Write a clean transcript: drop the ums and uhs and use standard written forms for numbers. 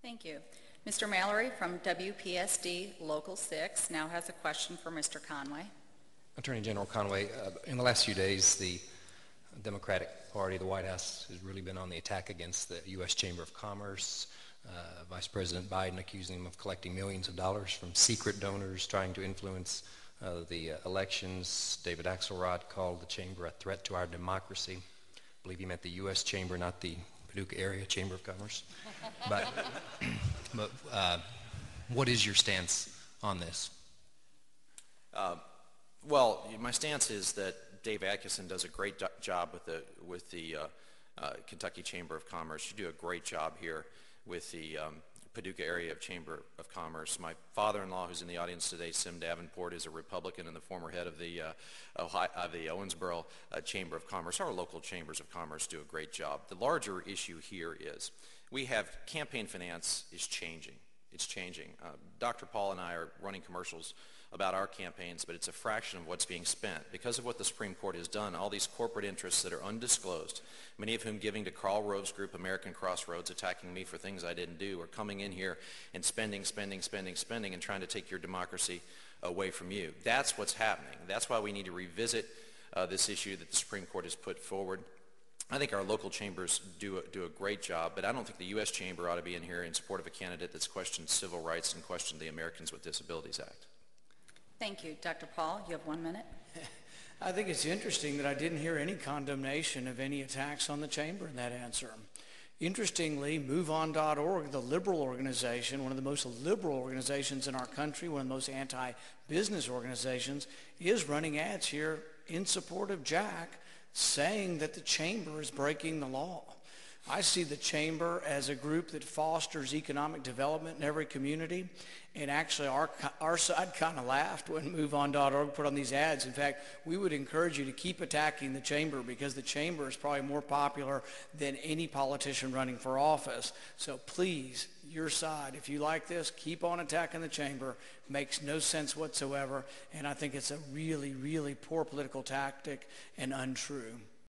Thank you. Mr. Mallory from WPSD Local 6 now has a question for Mr. Conway. Attorney General Conway, in the last few days, the Democratic Party, the White House, has really been on the attack against the U.S. Chamber of Commerce. Vice President Biden accusing them of collecting millions of dollars from secret donors trying to influence the elections. David Axelrod called the chamber a threat to our democracy. I believe he meant the U.S. Chamber, not the Paducah Area Chamber of Commerce. But what is your stance on this? Well, my stance is that Dave Atkinson does a great job with the Kentucky Chamber of Commerce. You do a great job here with the Paducah Area Chamber of Commerce. My father-in-law, who's in the audience today, Sim Davenport, is a Republican and the former head of the Owensboro Chamber of Commerce. Our local chambers of commerce do a great job. The larger issue here is we have campaign finance is changing. It's changing. Dr. Paul and I are running commercials about our campaigns, but it's a fraction of what's being spent. Because of what the Supreme Court has done, all these corporate interests that are undisclosed, many of whom giving to Karl Rove's group, American Crossroads, attacking me for things I didn't do, are coming in here and spending, and trying to take your democracy away from you. That's what's happening. That's why we need to revisit this issue that the Supreme Court has put forward. I think our local chambers do a great job, but I don't think the U.S. Chamber ought to be in here in support of a candidate that's questioned civil rights and questioned the Americans with Disabilities Act. Thank you. Dr. Paul, you have 1 minute. I think it's interesting that I didn't hear any condemnation of any attacks on the chamber in that answer. Interestingly, MoveOn.org, the liberal organization, one of the most liberal organizations in our country, one of the most anti-business organizations, is running ads here in support of Jack, saying that the chamber is breaking the law. I see the chamber as a group that fosters economic development in every community. And actually, our side kind of laughed when MoveOn.org put on these ads. In fact, we would encourage you to keep attacking the chamber because the chamber is probably more popular than any politician running for office. So please, your side, if you like this, keep on attacking the chamber. Makes no sense whatsoever. And I think it's a really, really poor political tactic and untrue.